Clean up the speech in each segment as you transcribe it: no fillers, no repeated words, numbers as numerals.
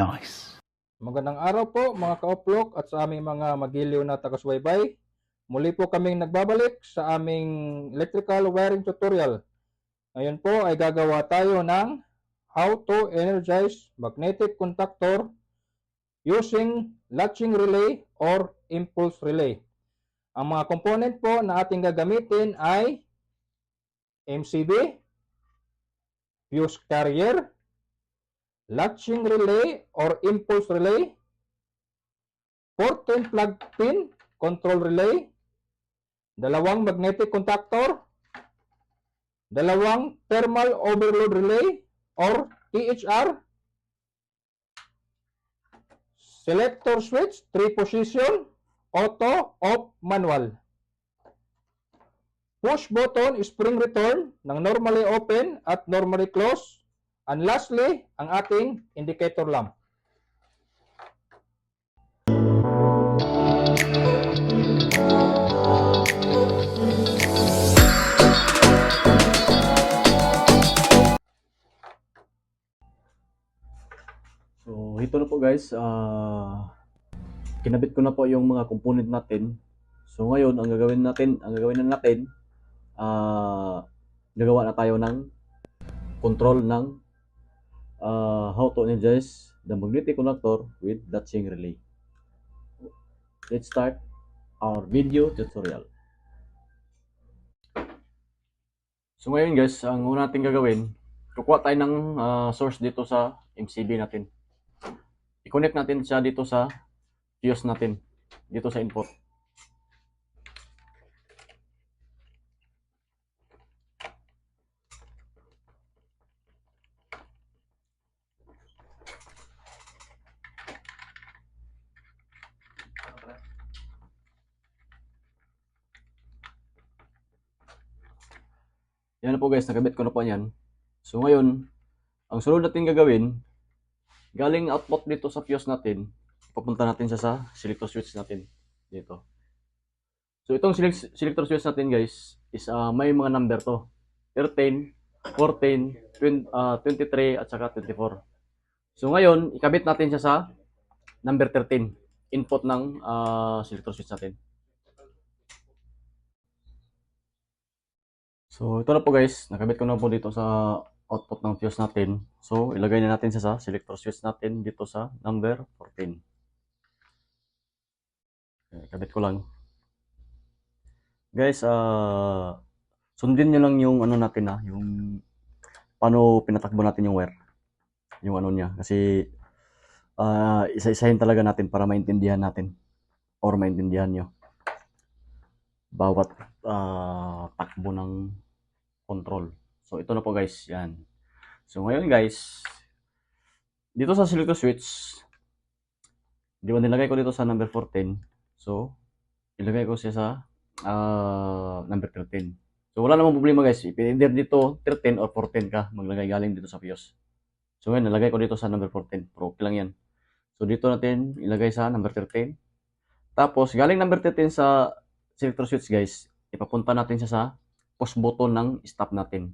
Nice. Magandang araw po mga ka-oplok at sa aming mga magiliw na taga-subaybay. Muli po kaming nagbabalik sa aming electrical wiring tutorial. Ngayon po ay gagawa tayo ng how to energize magnetic contactor using latching relay or impulse relay. Ang mga component po na ating gagamitin ay MCB, fuse carrier, latching relay or impulse relay, 410 plug pin control relay, dalawang magnetic contactor, dalawang thermal overload relay or THR, selector switch 3 position, auto, off, manual, push button spring return ng normally open at normally close, and lastly ang ating indicator lamp. So, ito na po guys, kinabit ko na po yung mga component natin. So, ngayon, ang gagawin na natin, gagawa na tayo ng control ng how to energize the magnetic conductor with latching relay. Let's start our video tutorial. So, ngayon guys, ang una natin gagawin, kukuha tayo ng source dito sa MCB natin. I-connect natin siya dito sa fuse natin, dito sa input. Yan na po guys, nakabit ko na po yan. So ngayon, ang sunod natin gagawin, galing output dito sa fuse natin, papunta natin siya sa selector switch natin dito. So itong selector switch natin guys is may mga number to. 13, 14, 23 at saka 24. So ngayon, ikabit natin siya sa number 13, input ng selector switch natin. So ito na po guys, nakabit ko na po dito sa output ng fuse natin. So ilagay na natin siya sa selector switch natin dito sa number 14. Okay, kabit ko lang. Guys, sundin nyo lang yung ano natin yung paano pinatakbo natin yung wire. Yung ano niya. Kasi isa-isahin talaga natin para maintindihan natin or maintindihan nyo bawat takbo ng control. So ito na po guys, yan. So ngayon guys, dito sa selector switch, di ba nilagay ko dito sa number 14. So ilagay ko siya sa number 13. So wala namang problema guys, either dito 13 or 14 ka maglagay galing dito sa fuse. So ngayon nalagay ko dito sa number 14, pero okay lang yan. So dito natin ilagay sa number 13. Tapos galing number 13 sa selector switch guys, ipapunta natin siya sa push button ng stop natin.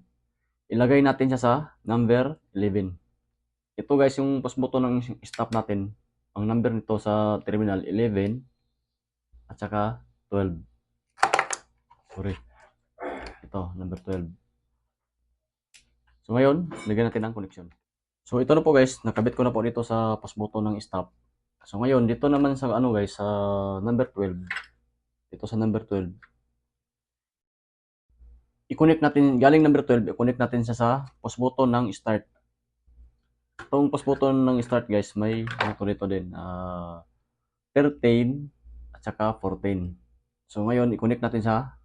Ilagay natin siya sa number 11. Ito guys yung push button ng stop natin. Ang number nito sa terminal 11 at saka 12. Sorry. Ito, number 12. So ngayon, lagyan natin ng connection. So ito na po guys, nakabit ko na po dito sa push button ng stop. So ngayon, dito naman sa ano guys, sa number 12. Dito sa number 12. I-connect natin, galing number 12, i-connect natin siya sa push button ng start. Itong push button ng start guys, may ano dito din, 13 at saka 14. So ngayon, i-connect natin sa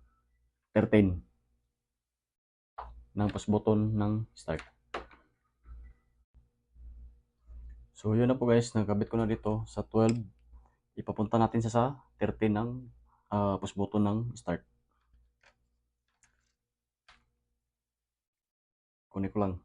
13 ng push button ng start. So yun na po guys, nagkabit ko na dito sa 12. Ipapunta natin siya sa 13 ng push button ng start. Connect ko lang.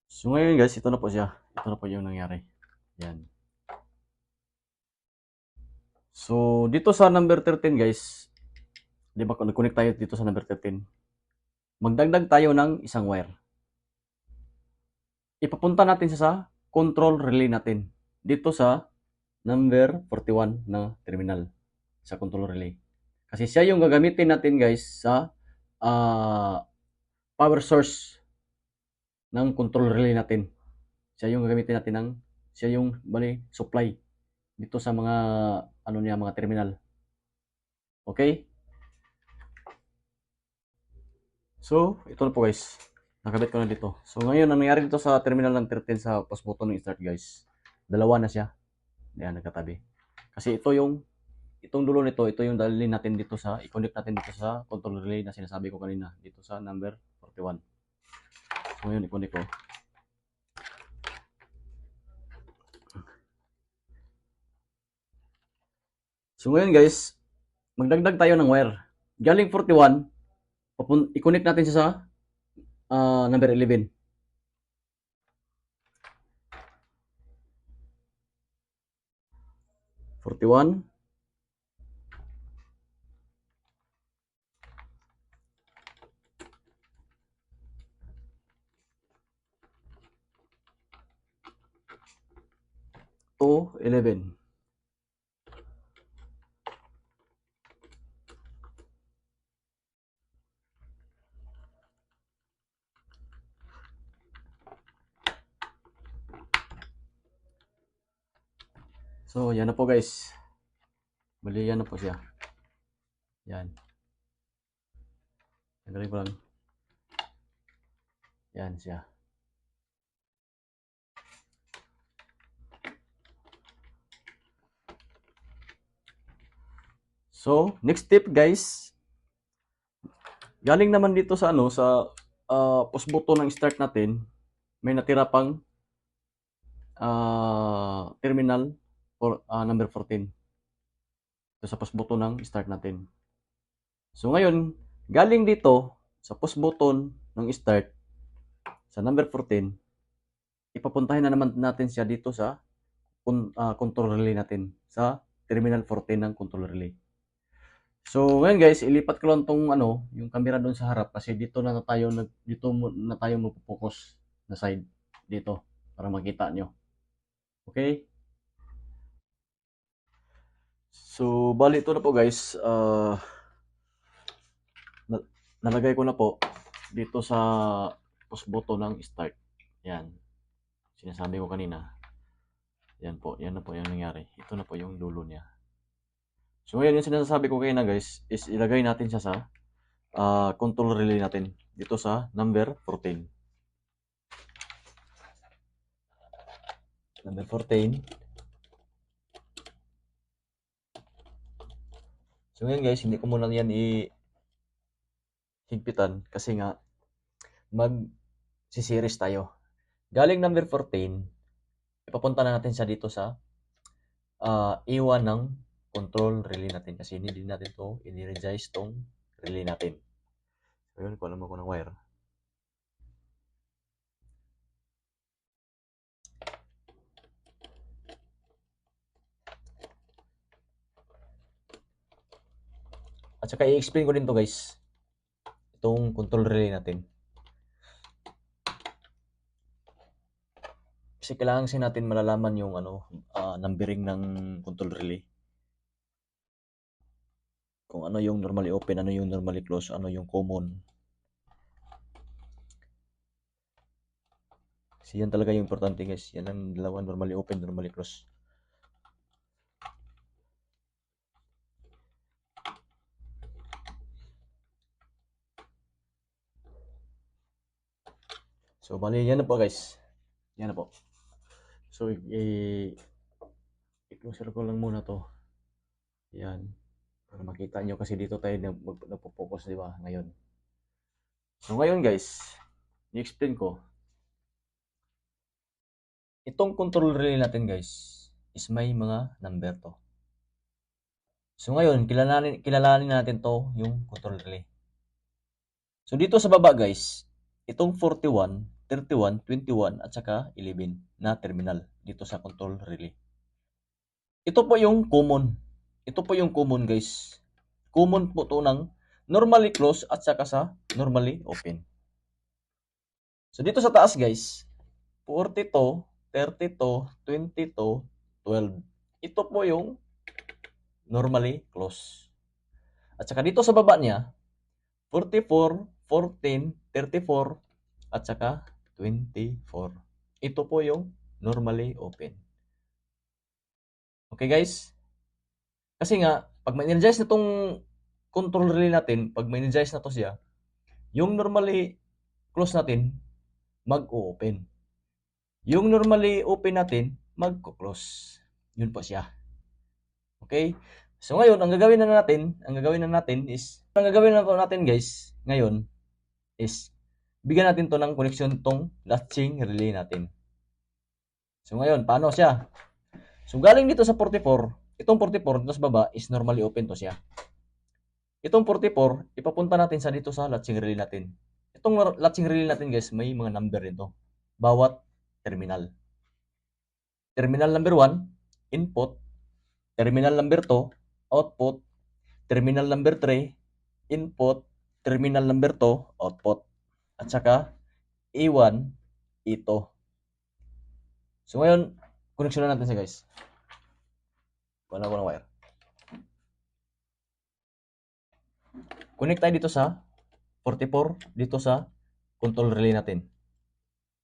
So ngayon guys, ito na po siya. Ito na po yung nangyari. Yan. So, dito sa number 13 guys, di ba nag-connect tayo dito sa number 13? Magdagdag tayo ng isang wire. Ipapunta natin siya sa control relay natin. Dito sa number 41 na terminal sa control relay. Kasi siya yung gagamitin natin guys sa power source ng control relay natin. Siya yung gagamitin natin siya yung supply dito sa mga mga terminal. Okay? So, ito na po guys. Nakabit ko na dito. So, ngayon, ang nangyari dito sa terminal ng 13 sa post button ng start guys. Dalawa na siya. Yan, nagkatabi. Kasi itong dulo nito, ito yung dalhin natin dito i-connect natin dito sa control relay na sinasabi ko kanina. Dito sa number 41. So, ngayon, i-connect ko. So, ngayon guys, magdagdag tayo ng wire. Galing 41, i-connect natin siya sa number 11. Forty-one. To 11. So, yan na po guys. Bali, yan na po siya. Yan. Tanggalin ko lang. Yan siya. So, next step guys. Galing naman dito sa push button ng start natin, may natira pang terminal for number 14. Ito sa push button ng start natin. So ngayon, galing dito sa push button ng start sa number 14, ipapuntahin na naman natin siya dito sa control relay natin sa terminal 14 ng control relay. So ngayon guys, ilipat ko lang tong yung camera doon sa harap kasi dito na tayo magpo-focus na side dito para makita nyo. Okay? So bali ito na po guys. Nalagay ko na po dito sa push button ng start. Yan. Sinasabi ko kanina. Yan na po yung nangyari. Ito na po yung dulo niya. So ngayon yung sinasabi ko kanina guys is ilagay natin siya sa control relay natin dito sa number 14. Number 14. So ngayon guys, hindi ko muna yan higpitan kasi nga mag-series tayo. Galing number 14, ipapunta na natin siya dito sa A1 ng control relay natin kasi hindi natin to energize tong relay natin. So yun, kuha naman ko ng wire. At saka i-explain ko din to guys. Itong control relay natin. Kasi kailangan kasi natin malalaman yung numbering ng control relay. Kung ano yung normally open, ano yung normally close, ano yung common. Kasi yan talaga yung importante guys. Yan ang dalawa, normally open, normally close. So, bali, yan na po guys. Yan na po. So, i-close ko lang muna to. Yan. Para makita nyo kasi dito tayo nagpo-focus, di ba, ngayon. So, ngayon guys, i-explain ko. Itong control relay natin guys, is may mga number to. So, ngayon, kilalanin natin to yung control relay. So, dito sa baba guys, itong 41, 31, 21, at saka 11 na terminal dito sa control relay. Ito po yung common. Ito po yung common guys. Common po to ng normally close at saka sa normally open. So dito sa taas guys, 42, 32, 22, 12. Ito po yung normally close. At saka dito sa baba niya, 44, 14, 34, at saka 24. Ito po yung normally open. Okay guys? Kasi nga, pag ma-energize na tong control relay natin, pag ma-energize na to siya, yung normally close natin, mag-open. Yung normally open natin, mag-close. Yun po siya. Okay? So ngayon, ang gagawin na natin guys, ngayon is bigyan natin to ng connection tong latching relay natin. So ngayon, paano siya? So galing dito sa 44, itong 44 dito sa baba is normally open to siya. Itong 44, ipapunta natin sa dito sa latching relay natin. Itong latching relay natin guys, may mga number nito. Bawat terminal. Terminal number 1, input. Terminal number 2, output. Terminal number 3, input. Terminal number 2, output. At saka, E1, E2. So ngayon, connection na natin siya guys. Wala ko ng wire. Connect tayo dito sa 44, dito sa control relay natin.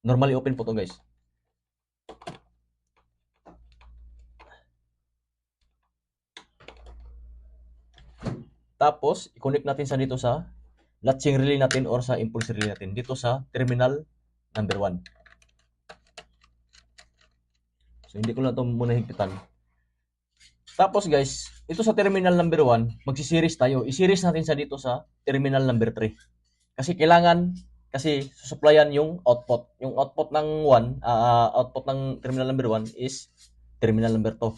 Normally open po to guys. Tapos, i-connect natin sa dito sa latching relay natin or sa impulse relay natin. Dito sa terminal number 1. So, hindi ko na ito muna higpitan. Tapos guys, ito sa terminal number 1, magsi-series tayo. I-series natin sa dito sa terminal number 3. Kasi kailangan, kasi susuplayan yung output. Yung output ng output ng terminal number 1 is terminal number 2.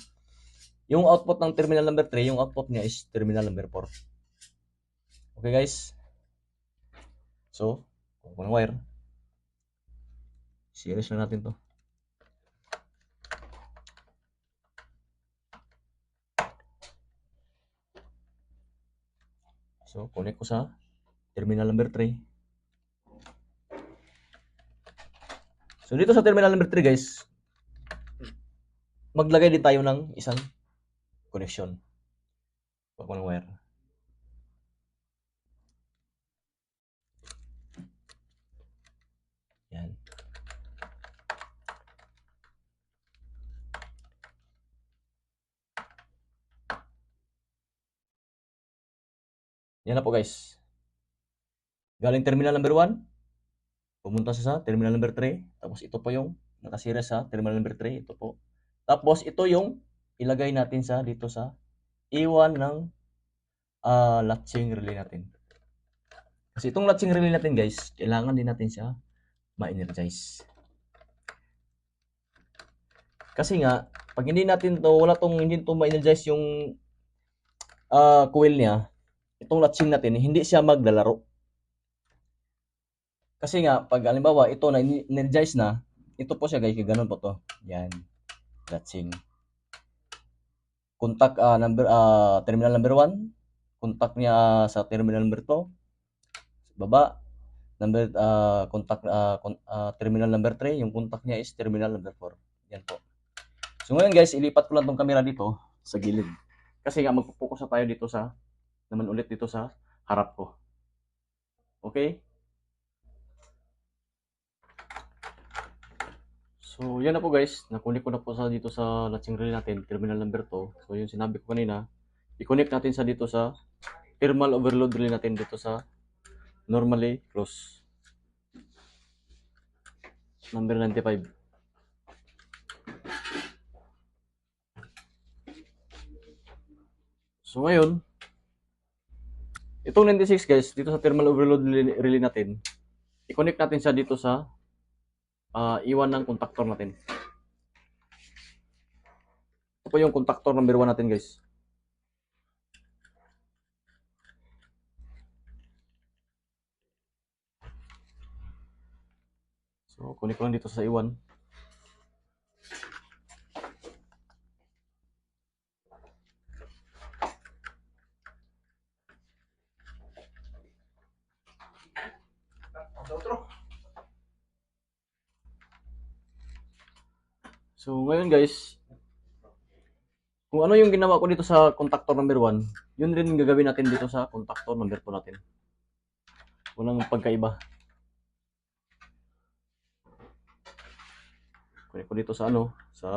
Yung output ng terminal number 3, yung output niya is terminal number 4. Okay guys? So, kung ng wire, series na natin to. So, connect ko sa terminal number 3. So, dito sa terminal number 3 guys, maglagay din tayo ng isang connection. Kuha ko ng wire. Yan. Yan na po guys. Galing terminal number 1, pumunta sa terminal number 3. Tapos ito po yung nakasira sa terminal number 3. Ito po. Tapos ito yung ilagay natin sa dito sa E1 ng latching relay natin. Kasi itong latching relay natin guys, kailangan din natin siya ma-energize. Kasi nga, pag hindi natin to, hindi to ma-energize yung coil niya, itong latching natin, hindi siya maglalaro. Kasi nga, pag halimbawa, ito na energize na, ito po siya guys, ganun po to. Yan, latching. Contact terminal number 1, contact niya sa terminal number 2, baba, terminal number 3, yung contact niya is terminal number 4. Yan po. So ngayon guys, ilipat ko lang tong camera dito sa gilid. Kasi nga magpo-focus na tayo dito sa naman ulit dito sa harap ko. Okay? So yan na po guys, nakunik ko na po sa dito sa latching relay natin, terminal number 2. So yung sinabi ko kanina, i-connect natin sa dito sa thermal overload relay natin dito sa normally close. Number 95. So ngayon, itong 96 guys, dito sa thermal overload relay natin, i-connect natin siya dito sa iwan ng contactor natin. Ito po yung contactor number 1 natin guys. So, connect ko lang dito sa iwan. So, ngayon guys, kung ano yung ginawa ko dito sa contactor number 1, yun rin gagawin natin dito sa contactor number 2 natin. Walang pagkaiba. Kunin ko dito sa sa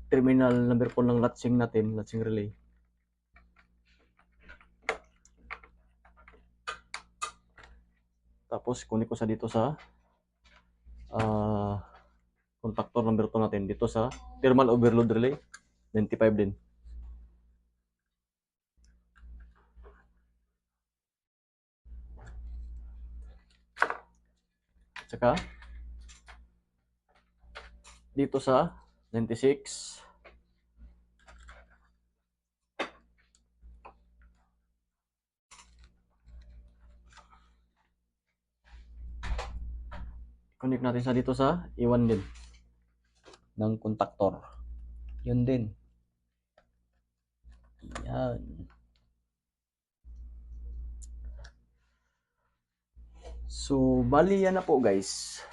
terminal number 4 ng latching natin, latching relay. Tapos kunin ko sa dito sa contactor number 2 natin dito sa thermal overload relay 95 din. Tsaka dito sa 96. Connect natin sa dito sa iwan din ng contactor. Yun din. Yan. So, bali yan na po guys.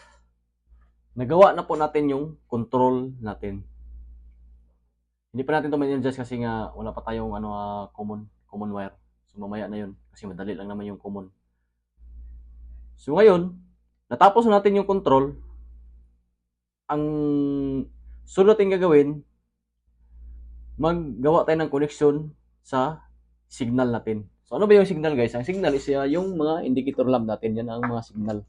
Nagawa na po natin yung control natin. Hindi pa natin ito ma-adjust kasi nga wala pa tayong common wire. So, mamaya na yun kasi madali lang naman yung common. So, ngayon, natapos na natin yung control. Ang sunod natin gagawin, maggawa tayo ng connection sa signal natin. So, ano ba yung signal guys? Ang signal is yung mga indicator lamp natin. Yan ang mga signal.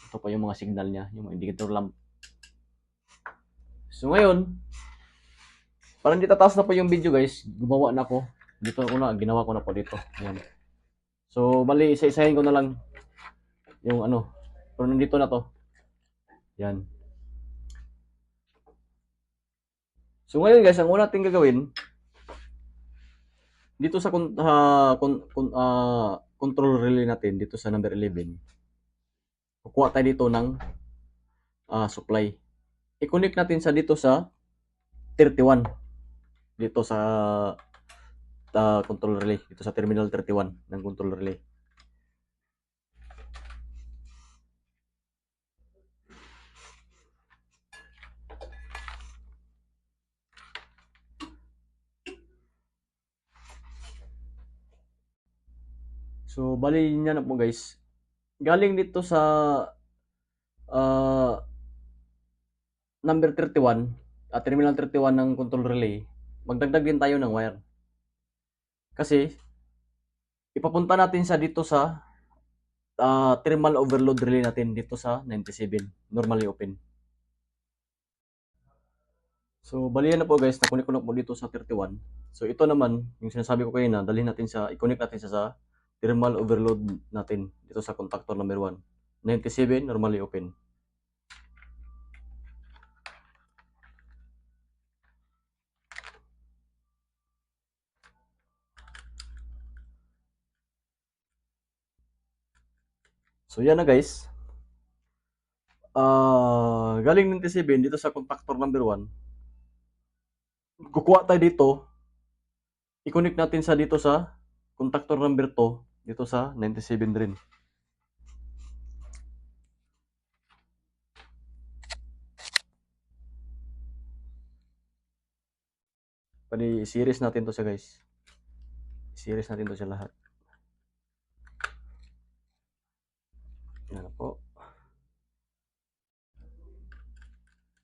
Ito pa yung mga signal niya, yung mga indicator lamp. So, ngayon, parang di tataas na po yung video guys. Gumawa na ako. Dito ko na, ginawa ko na po dito. Yan. So, bali, isa-isahin ko na lang yung pero nandito na to. Yan. So, ngayon guys, ang una natin gagawin, dito sa control relay natin, dito sa number 11, kukuha tayo dito ng supply. I-connect natin sa dito sa 31. Dito sa control relay. Dito sa terminal 31 ng control relay. So, bali niya na po guys. Galing dito sa number 31, terminal 31 ng control relay, magdagdag din tayo ng wire. Kasi, ipapunta natin sa dito sa thermal overload relay natin dito sa 97, normally open. So, bali yan na po guys, nakunik ko na po dito sa 31. So, ito naman, yung sinasabi ko kayo na, dalhin natin i-connect natin sa thermal overload natin dito sa contactor number 1. 97, normally open. So, yan na guys. Galing 97 dito sa contactor number 1. Kukuha tayo dito. I-connect natin sa dito sa contactor number 2 dito sa 97 rin. Pwede i-series natin to siya guys. I-series natin to siya lahat. Yan po.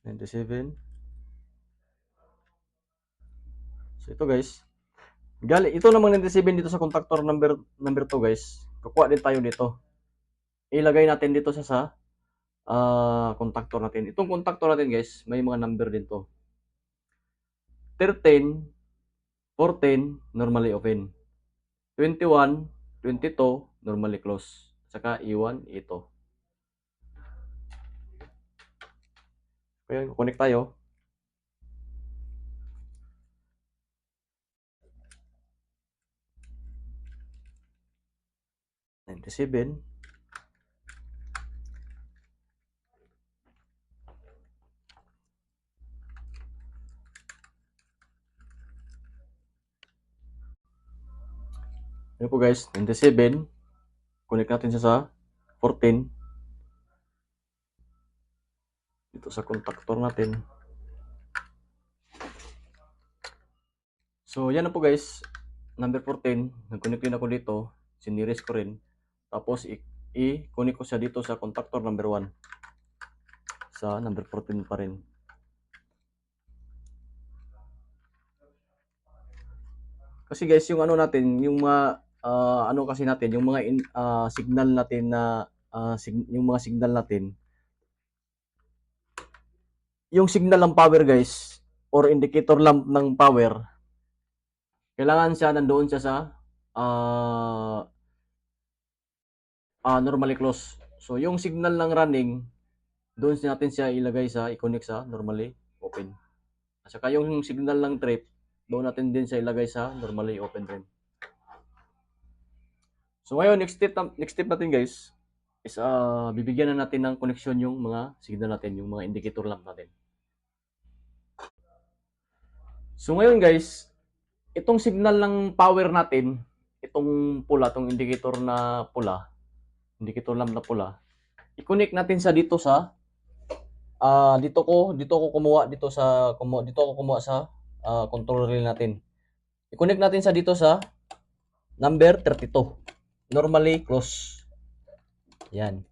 97. So ito guys. Ito namang 97 dito sa contactor number 2 guys. Kukuha din tayo dito. Ilagay natin dito sa contactor natin. Itong contactor natin guys, may mga number din to. 13, 14, normally open. 21, 22, normally close. Saka E1, ito. Kaya connect tayo. Seven. Yan po guys, 97. Connect natin siya sa 14. dito sa contactor natin. So, yan na po guys. Number 14. Nag-connect din ako dito. Siniris ko rin. Tapos, i-connect ko siya dito sa contactor number 1. Sa number 14 pa rin. Kasi guys, yung ano natin, yung mga ano kasi natin, yung mga signal natin na yung mga signal natin, yung signal ng power guys, or indicator lamp ng power, kailangan siya nandoon siya sa normally close. So, yung signal ng running, doon natin siya ilagay sa, i-connect sa normally open. At saka yung signal ng trip, doon natin din siya ilagay sa normally open rin. So, ngayon, next step natin guys, is bibigyan na natin ng connection yung mga signal natin, yung mga indicator lamp natin. So, ngayon guys, itong signal ng power natin, itong pula, itong indicator na pula, indicator lamp na pula, i-connect natin sa dito sa dito ako kumuha sa control relay natin. I-connect natin sa dito sa number 32. Normally close. Yan.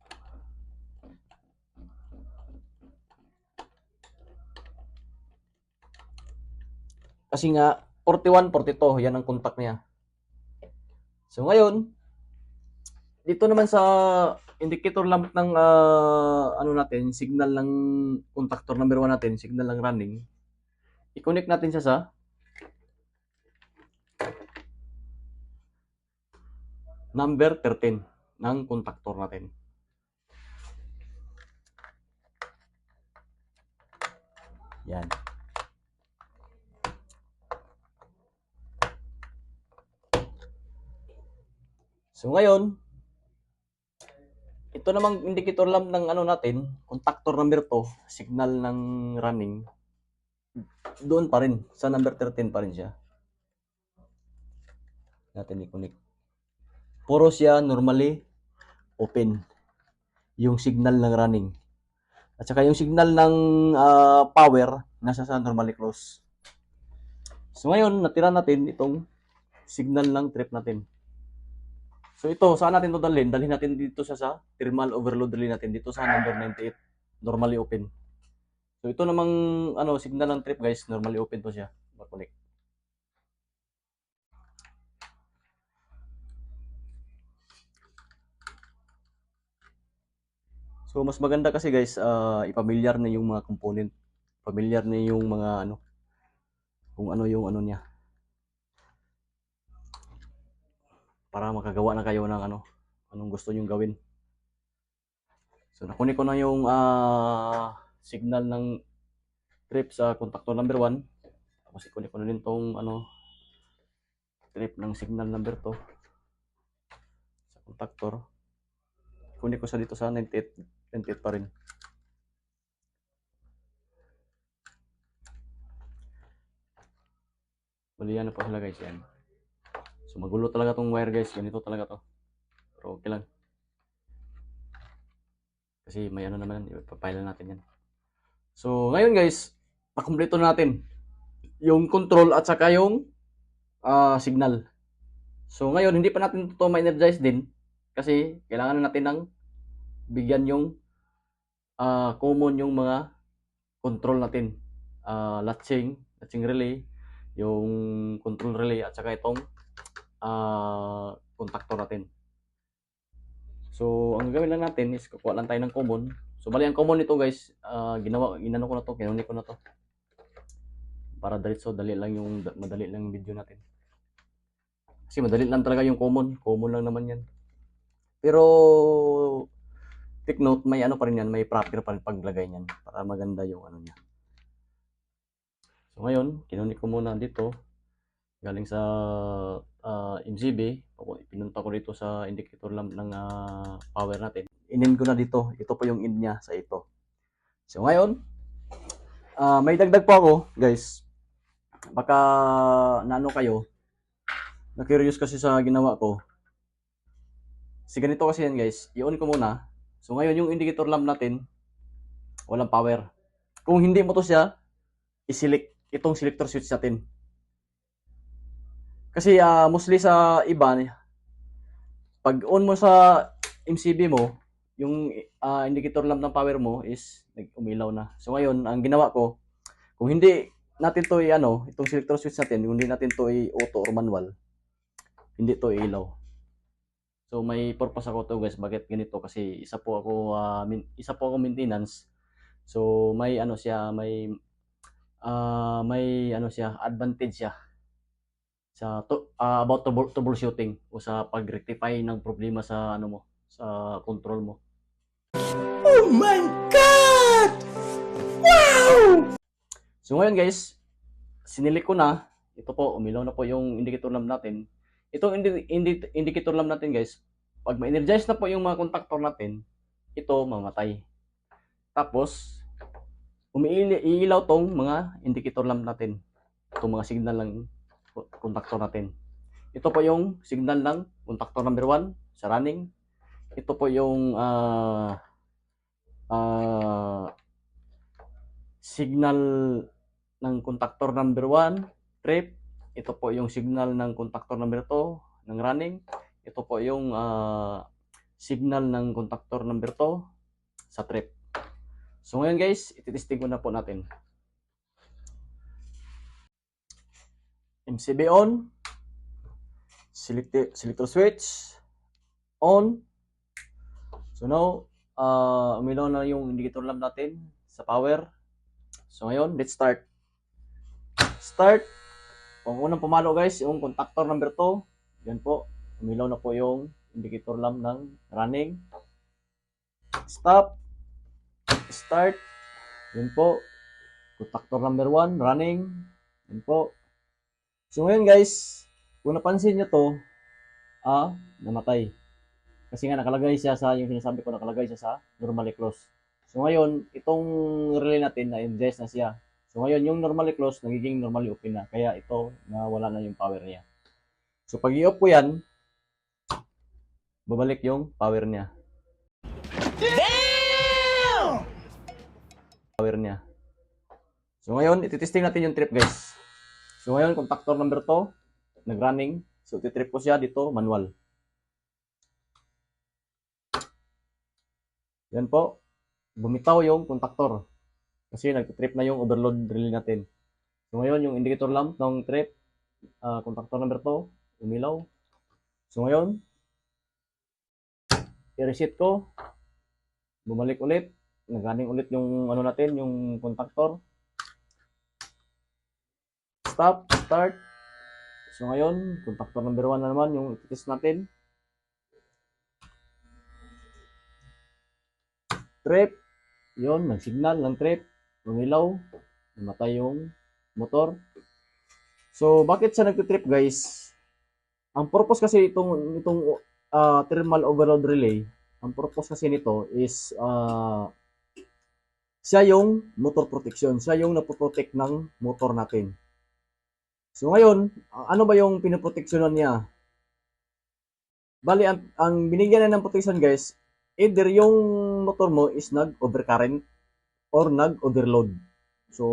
Kasi nga 41, 42, yan ang contact niya. So ngayon, dito naman sa indicator lamp ng ano natin, signal ng contactor number 1 natin, signal ng running. I-connect natin siya sa number 13 ng contactor natin. Yan. So ngayon, ito namang indicator lamp ng ano natin, contactor number 2, signal ng running, doon pa rin, sa number 13 pa rin siya. Natin i-connect. Puro siya normally open, yung signal ng running. At saka yung signal ng power, nasa sa normally close. So ngayon, natira natin itong signal ng trip natin. So ito, saan natin ito dalhin? Dalhin natin dito sa thermal overload, dalhin natin dito sa number 98, normally open. So ito namang ano, signal ng trip guys, normally open to siya. Mag-connect. So mas maganda kasi guys, ipamilyar na yung mga component. Familiar na yung mga ano, kung ano yung ano niya. Para makagawa na kayo ng ano, anong gusto nyong gawin. So nakunik ko na yung signal ng trip sa contactor number 1. Tapos ikunik ko na din tong ano, trip ng signal number 2 sa contactor. Ikunik ko sa dito sa 98 pa rin. Bali yan na po sila guys, yan. So magulo talaga tong wire guys, ganito talaga to. Pero okay lang. Kasi may ano naman, ipapile natin yan. So ngayon guys, pakumpleto natin yung control at saka yung signal. So ngayon, hindi pa natin ito ma-energize din kasi kailangan na natin ng bigyan yung common yung mga control natin. Latching relay, yung control relay at saka itong contactor natin. So ang gagawin lang natin is kukuha lang tayo ng common. So bali ang common nito guys, ginano ko na to, kinunik ko na to. Para dali lang yung madali lang yung video natin. Kasi madali lang talaga yung common lang naman yan. Pero take note, may ano pa rin yan, may proper pa rin paglagay niyan para maganda yung ano niya. So ngayon, kinunik ko muna dito galing sa MCB, pinunta ko dito sa indicator lamp ng power natin. In ko na dito, ito po yung in niya sa ito. So ngayon, may dagdag po ako guys, baka naano kayo, na-curious kasi sa ginawa ko. Kasi ganito kasi yan guys, i-on ko muna. So ngayon yung indicator lamp natin, walang power. Kung hindi mo to siya, i-select itong selector switch natin. Kasi mostly sa iba, pag on mo sa MCB mo, yung indicator lamp ng power mo is umilaw na. So ngayon, ang ginawa ko, kung hindi natin to itong selector switch natin, kung hindi natin to i-auto or manual, hindi to ilaw. So may purpose ako to guys, bakit ganito? Kasi isa po ako maintenance. So may siya, may advantage siya sa about troubleshooting o sa pag-rectify ng problema sa sa control mo. Oh my God! Wow! So ngayon guys, sinilik ko na. Ito po, umilaw na po yung indicator lamp natin. Itong indicator lamp natin guys, pag ma-energize na po yung mga contactor natin, ito mamatay. Tapos, iilaw tong mga indicator lamp natin. Itong mga signal ng contactor natin. Ito po yung signal ng contactor number 1 sa running. Ito po yung signal ng contactor number 1 trip. Ito po yung signal ng contactor number 2 ng running. Ito po yung signal ng contactor number 2 sa trip. So ngayon guys, ititesting ko na po natin. MCB on, selector switch on. So now, umilaw na yung indicator lamp natin sa power. So ngayon, let's start. Start. Kung unang pumalo guys, yung contactor number 2, yan po, umilaw na po yung indicator lamp ng running. Stop. Start. Yan po, contactor number 1 running. Yan po. So ngayon guys, kung napansin nyo to, namatay. Kasi nga nakalagay siya sa, yung sinasabi ko, nakalagay siya sa normally close. So ngayon, itong relay natin na-energize na siya. So ngayon, yung normally close, nagiging normally open na. Kaya ito, nawala na yung power niya. So pag i-off ko yan, babalik yung power niya. Damn! Power niya. So ngayon, ititesting natin yung trip guys. So ngayon, contactor number 2, nag-running. So ititrip ko siya dito, manual. Yan po, bumitaw yung contactor. Kasi nag-trip na yung overload relay natin. So ngayon, yung indicator lamp ng trip, contactor number 2, umilaw. So ngayon, i-reset ko, bumalik ulit, nag-running ulit yung natin, yung contactor. Stop, start. So ngayon, contactor number 1 na naman yung ititest natin. Trip, yun, nag-signal ng trip, umilaw, namatay yung motor. So bakit siya nagtitrip guys? Ang purpose kasi itong thermal overload relay, ang purpose kasi nito is siya yung motor protection, siya yung napoprotect ng motor natin. So ngayon, ano ba yung pinoproteksyonan niya? Bali, ang binigyan na ng protection guys, either yung motor mo is nag-overcurrent or nag-overload. So,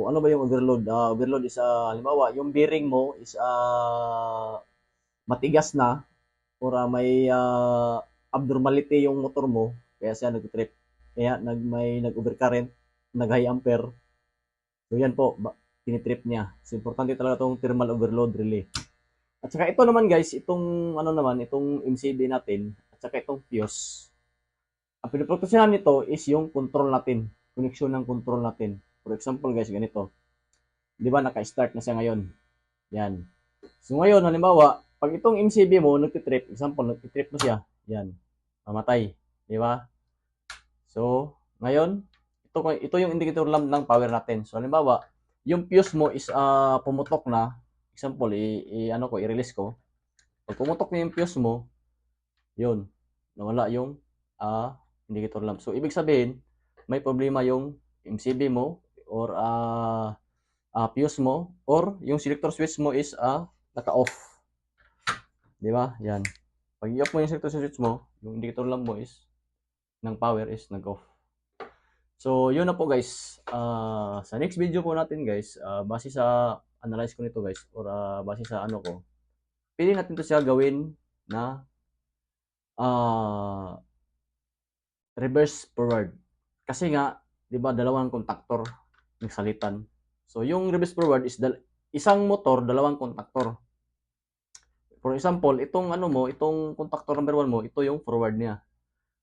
ano ba yung overload? Overload is, halimbawa, yung bearing mo is matigas na or may abnormality yung motor mo, kaya siya nag-trip. Kaya may nag-overcurrent, nag-high ampere. So, yan po, tinitrip niya. So, importante talaga itong thermal overload relay. At saka ito naman guys, itong MCB natin, at saka itong fuse. Ang pinoproteksyonan nito is yung control natin, connection ng control natin. For example guys, ganito. Di ba naka-start na siya ngayon? Yan. So ngayon, halimbawa, pag itong MCB mo nagtitrip, example, nagtitrip mo siya, yan, mamatay. Di ba? So, ngayon, ito yung indicator lamp ng power natin. So, halimbawa, yung fuse mo is pumutok na, example, i-release ko. Pag pumutok na yung fuse mo, yun, nawala yung indicator lamp. So, ibig sabihin, may problema yung MCB mo or fuse mo or yung selector switch mo is naka-off. Di ba? Yan. Pag i-off mo yung selector switch mo, yung indicator lamp mo is ng power is nag-off. So, yun na po guys. Sa next video po natin guys, base sa analyze ko nito guys, or base sa ano ko, pili natin to siya gawin na ah, reverse forward. Kasi nga, di ba, dalawang kontaktor ng salitan. So, yung reverse forward is isang motor, dalawang kontaktor. For example, itong ano mo, itong kontaktor number 1 mo, ito yung forward niya.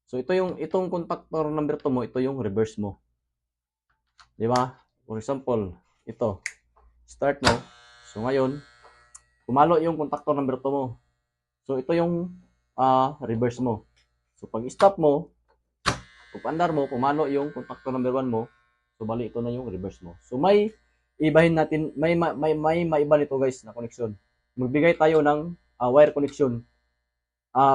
So, itong kontaktor number 2 mo, ito yung reverse mo. Di ba? For example, ito. Start mo. So, ngayon, pumalo yung kontaktor number 2 mo. So, ito yung reverse mo. So, pag stop mo, pag andar mo, pumalo yung kontaktor number 1 mo. So, bali, ito na yung reverse mo. So, may ibahin natin, may maiba nito guys na connection. Magbigay tayo ng wire connection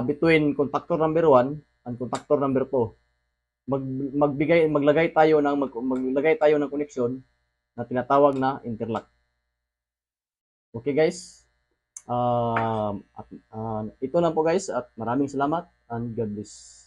between contactor number 1 and contactor number 2. Maglagay tayo ng connection na tinatawag na interlock. Okay guys? Ito na po guys, at maraming salamat and God bless.